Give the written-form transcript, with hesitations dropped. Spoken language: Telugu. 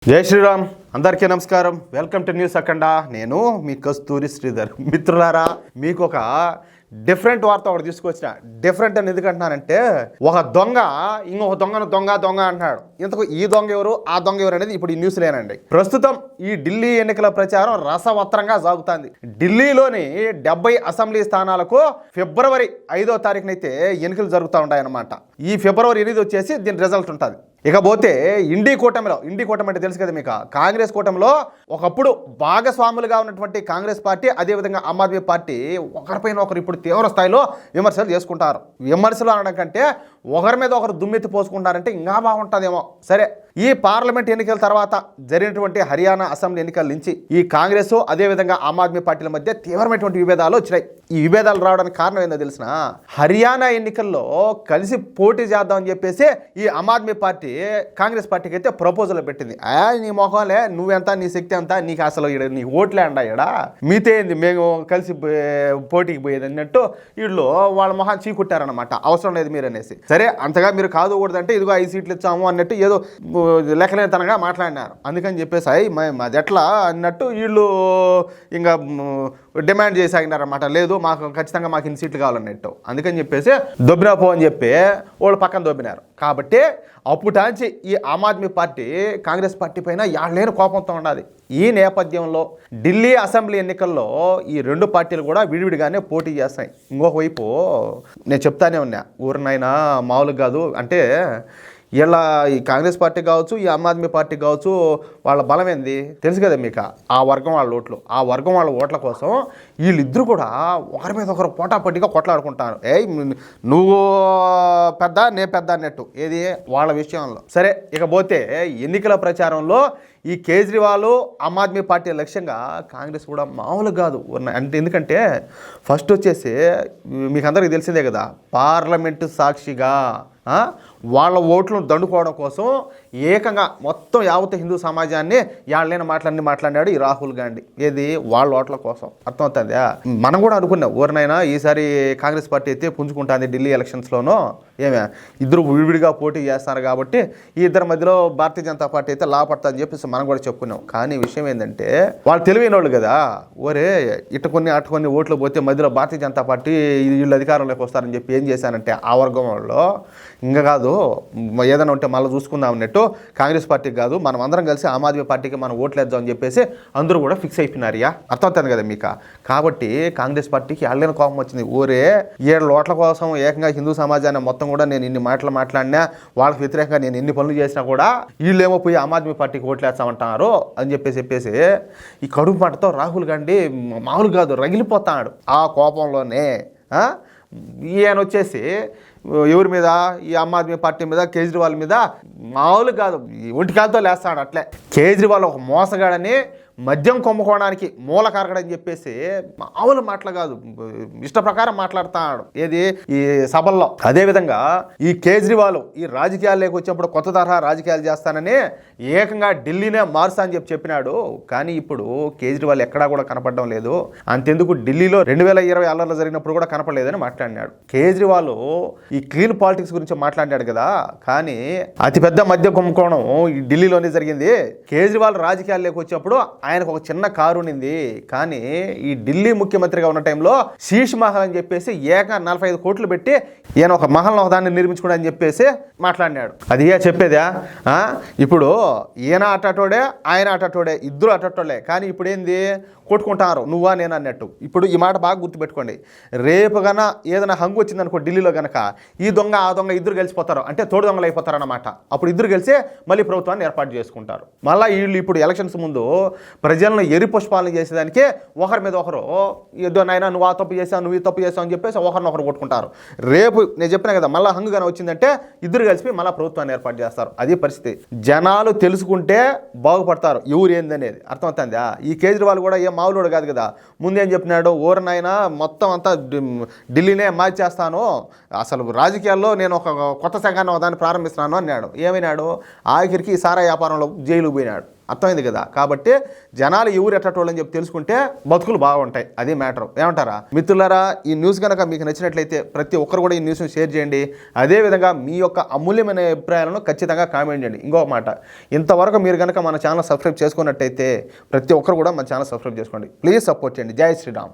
జై శ్రీరామ్. అందరికీ నమస్కారం. వెల్కమ్ టు న్యూస్ అఖండ. నేను మీ కస్తూరి శ్రీధర్. మిత్రులారా, మీకు ఒక డిఫరెంట్ వార్త ఒకటి తీసుకొచ్చిన. డిఫరెంట్ అని ఎందుకంటున్నానంటే, ఒక దొంగ ఇంకొక దొంగను దొంగ దొంగ అంటున్నాడు. ఇంతకు ఈ దొంగ ఎవరు, ఆ దొంగ ఎవరు అనేది ఇప్పుడు ఈ న్యూస్ లేనండి. ప్రస్తుతం ఈ ఢిల్లీ ఎన్నికల ప్రచారం రసవత్రంగా సాగుతుంది. ఢిల్లీలోని 70 అసెంబ్లీ స్థానాలకు ఫిబ్రవరి 5వ తారీఖునైతే ఎన్నికలు జరుగుతూ ఉంటాయన్నమాట. ఈ ఫిబ్రవరి 8 వచ్చేసి దీని రిజల్ట్ ఉంటుంది. ఇకపోతే ఇండి కూటమి అంటే తెలుసు కదా మీకు. కాంగ్రెస్ కూటమిలో ఒకప్పుడు భాగస్వాములుగా ఉన్నటువంటి కాంగ్రెస్ పార్టీ, అదేవిధంగా ఆమ్ ఆద్మీ పార్టీ ఒకరిపైన ఒకరు ఇప్పుడు తీవ్ర స్థాయిలో విమర్శలు చేసుకుంటారు. విమర్శలు అనడం కంటే ఒకరి మీద ఒకరు దుమ్మెత్తి పోసుకుంటారంటే ఇంకా బాగుంటుందేమో. సరే, ఈ పార్లమెంట్ ఎన్నికల తర్వాత జరిగినటువంటి హర్యానా అసెంబ్లీ ఎన్నికల నుంచి ఈ కాంగ్రెస్ అదేవిధంగా ఆమ్ ఆద్మీ పార్టీల మధ్య తీవ్రమైనటువంటి విభేదాలు వచ్చినాయి. ఈ విభేదాలు రావడానికి కారణం ఏందో తెలిసిన, హర్యానా ఎన్నికల్లో కలిసి పోటీ చేద్దామని చెప్పేసి ఈ ఆమ్ ఆద్మీ పార్టీ కాంగ్రెస్ పార్టీకి అయితే ప్రపోజల్ పెట్టింది. నీ మొహంలే, నువ్వెంత, నీ శక్తి అంతా, నీకు అసలు నీ ఓట్లే అండా ఇక్కడ మీతో ఏంది, మేము కలిసి పోటీకి పోయేది అన్నట్టు వీళ్ళు వాళ్ళ మొహాన్ని చీకుట్టారనమాట. అవసరం లేదు మీరు అనేసి. సరే, అంతగా మీరు కాదుకూడదంటే ఇదిగో 5 సీట్లు ఇచ్చాము అన్నట్టు ఏదో లెక్కలేతనంగా మాట్లాడినారు. అందుకని చెప్పేసి అది ఎట్లా అన్నట్టు వీళ్ళు ఇంకా డిమాండ్ చేసాగినారన్నమాట. లేదు, ఖచ్చితంగా మాకు ఇన్ని సీట్లు కావాలన్నట్టు. అందుకని చెప్పేసి దొబ్బినా పో అని చెప్పి వాళ్ళు పక్కన దొబ్బినారు. కాబట్టి అప్పుటాంచి ఈ ఆమ్ ఆద్మీ పార్టీ కాంగ్రెస్ పార్టీ పైన యాళ్ళేని కోపంతో ఉండాలి. ఈ నేపథ్యంలో ఢిల్లీ అసెంబ్లీ ఎన్నికల్లో ఈ రెండు పార్టీలు కూడా విడివిడిగానే పోటీ చేస్తాయి. ఇంకొక వైపు నేను చెప్తానే ఉన్నా, ఊరినైనా మామూలుగా కాదు అంటే ఇలా ఈ కాంగ్రెస్ పార్టీ కావచ్చు, ఈ ఆమ్ ఆద్మీ పార్టీ కావచ్చు, వాళ్ళ బలం ఏంది తెలుసు కదా మీకు. ఆ వర్గం వాళ్ళ ఓట్ల కోసం వీళ్ళిద్దరూ కూడా ఒకరి మీద ఒకరు పోటాపోటీగా కొట్లాడుకుంటారు. నువ్వు పెద్ద, నే పెద్ద అన్నట్టు. ఏది వాళ్ళ విషయంలో. సరే, ఇకపోతే ఎన్నికల ప్రచారంలో ఈ కేజ్రీవాల్ ఆమ్ ఆద్మీ పార్టీ లక్ష్యంగా కాంగ్రెస్ కూడా మామూలు కాదు. అంటే ఎందుకంటే ఫస్ట్ వచ్చేసి మీకు అందరికీ తెలిసిందే కదా, పార్లమెంటు సాక్షిగా వాళ్ళ ఓట్లను దండుకోవడం కోసం ఏకంగా మొత్తం యావత్ హిందూ సమాజాన్ని యాళ్ళైన మాట్లాడినాడు ఈ రాహుల్ గాంధీ. ఏది వాళ్ళ ఓట్ల కోసం. అర్థమవుతుందా? మనం కూడా అనుకున్నాం, ఎవరినైనా ఈసారి కాంగ్రెస్ పార్టీ అయితే పుంజుకుంటుంది ఢిల్లీ ఎలక్షన్స్లోనూ. ఇద్దరు విడివిడిగా పోటీ చేస్తారు కాబట్టి ఈ ఇద్దరి మధ్యలో భారతీయ జనతా పార్టీ అయితే లాభపడతా అని చెప్పేసి మనం కూడా చెప్పుకున్నాం. కానీ విషయం ఏంటంటే, వాళ్ళు తెలివైన వాళ్ళు కదా. ఒరే, అటు కొన్ని ఓట్లు పోతే మధ్యలో భారతీయ జనతా పార్టీ వీళ్ళు అధికారంలోకి వస్తారని చెప్పి ఏం చేశానంటే, ఆ వర్గం వాళ్ళు ఇంకా కాదు, ఏదైనా ఉంటే మళ్ళీ చూసుకుందాం అన్నట్టు కాంగ్రెస్ పార్టీకి కాదు, మనం అందరం కలిసి ఆమ్ ఆద్మీ పార్టీకి మనం ఓట్లు వేద్దాం అని చెప్పేసి అందరూ కూడా ఫిక్స్ అయిపోయినారు. అర్థమవుతుంది కదా మీకు. కాబట్టి కాంగ్రెస్ పార్టీకి వాళ్ళని కోపం వచ్చింది. ఓరే, 7 ఓట్ల కోసం ఏకంగా హిందూ సమాజాన్ని మొత్తం కూడా నేను ఇన్ని మాటలు మాట్లాడినా, వాళ్ళకి వ్యతిరేకంగా నేను ఎన్ని పనులు చేసినా కూడా వీళ్ళేమో పోయి ఆమ్ ఆద్మీ పార్టీకి ఓట్లు వేస్తామంటున్నారు అని చెప్పేసి ఈ కడుపు పంటతో రాహుల్ గాంధీ మామూలు కాదు రగిలిపోతాడు. ఆ కోపంలోనే ఈయన వచ్చేసి ఎవరి మీద, ఈ ఆమ్ ఆద్మీ పార్టీ మీద, కేజ్రీవాల్ మీద మామూలు కాదు ఒంటికాలతో లేస్తాడు. అట్లే కేజ్రీవాల్ ఒక మోసగాడని, మద్యం కుంభకోణానికి మూల కారకడని చెప్పేసి మామూలు మాటలు కాదు, ఇష్ట ప్రకారం మాట్లాడుతున్నాడు ఏది ఈ సభల్లో. అదేవిధంగా ఈ కేజ్రీవాల్ ఈ రాజకీయాల్లోకి వచ్చినప్పుడు కొత్త తరహా రాజకీయాలు చేస్తానని ఏకంగా ఢిల్లీనే మారుస్తా అని చెప్పినాడు. కానీ ఇప్పుడు కేజ్రీవాల్ ఎక్కడా కూడా కనపడడం లేదు. అంతెందుకు ఢిల్లీలో 2020 అల్లర్లు జరిగినప్పుడు కూడా కనపడలేదని మాట్లాడినాడు. కేజ్రీవాల్ ఈ క్లీన్ పాలిటిక్స్ గురించి మాట్లాడాడు కదా. కానీ అతిపెద్ద మద్య కుంభకోణం ఈ ఢిల్లీలోనే జరిగింది. కేజ్రీవాల్ రాజకీయాల్లోకి వచ్చినప్పుడు ఆయనకు ఒక చిన్న కారు ఉండింది. కానీ ఈ ఢిల్లీ ముఖ్యమంత్రిగా ఉన్న టైంలో శీష్ మహల్ అని చెప్పేసి ఏకంగా 45 కోట్లు పెట్టి ఈయన ఒక మహల్ని ఒకదాన్ని నిర్మించుకుని అని చెప్పేసి మాట్లాడినాడు. అది చెప్పేదా? ఇప్పుడు ఈయన అటటోడే, ఆయన అటటోడే, ఇద్దరు అటటోడే. కానీ ఇప్పుడు ఏంది, కొట్టుకుంటారు నువ్వా నేను అన్నట్టు. ఇప్పుడు ఈ మాట బాగా గుర్తుపెట్టుకోండి. రేపు గన ఏదైనా హంగు వచ్చిందనుకో ఢిల్లీలో గనక, ఈ దొంగ ఆ దొంగ ఇద్దరు కలిసిపోతారు, అంటే తోడు దొంగలు అయిపోతారు అన్నమాట. అప్పుడు ఇద్దరు కలిసి మళ్ళీ ప్రభుత్వాన్ని ఏర్పాటు చేసుకుంటారు. మళ్ళీ వీళ్ళు ఇప్పుడు ఎలక్షన్స్ ముందు ప్రజలను ఎరి పుష్పాలను చేసేదానికి ఒకరి మీద ఒకరు ఏదో నాయన నువ్వు ఆ తప్పు చేసావు, నువ్వు ఈ తప్పు చేసావు అని చెప్పేసి ఒకరినొకరు కొట్టుకుంటారు. రేపు నేను చెప్పినా కదా, మళ్ళీ హంగు గానే వచ్చిందంటే ఇద్దరు కలిసి మళ్ళీ ప్రభుత్వాన్ని ఏర్పాటు చేస్తారు. అది పరిస్థితి. జనాలు తెలుసుకుంటే బాగుపడతారు ఎవరు ఏందనేది. అర్థమవుతుందా? ఈ కేజ్రీవాల్ కూడా ఏం మామూలుడు కాదు కదా. ముందేం చెప్పినాడు, ఓరనైనా మొత్తం అంతా ఢిల్లీనే మార్చేస్తాను, అసలు రాజకీయాల్లో నేను ఒక కొత్త సంఘాన్ని ఒకదాన్ని ప్రారంభిస్తున్నాను అన్నాడు. ఏమైనాడు, ఆఖరికి సారా వ్యాపారంలో జైలుకు పోయినాడు. అర్థమైంది కదా. కాబట్టి జనాలు ఎవరు ఎట్టటోళ్ళని చెప్పి తెలుసుకుంటే బతుకులు బాగుంటాయి. అది మ్యాటర్. ఏమంటారా మిత్రులారా? ఈ న్యూస్ కనుక మీకు నచ్చినట్లయితే ప్రతి ఒక్కరు కూడా ఈ న్యూస్ని షేర్ చేయండి. అదేవిధంగా మీ యొక్క అమూల్యమైన అభిప్రాయాలను ఖచ్చితంగా కామెంట్ చేయండి. ఇంకో మాట, ఇంతవరకు మీరు కనుక మన ఛానల్ సబ్స్క్రైబ్ చేసుకున్నట్టయితే ప్రతి ఒక్కరు కూడా మన ఛానల్ సబ్స్క్రైబ్ చేసుకోండి. ప్లీజ్ సపోర్ట్ చేయండి. జై శ్రీరామ్.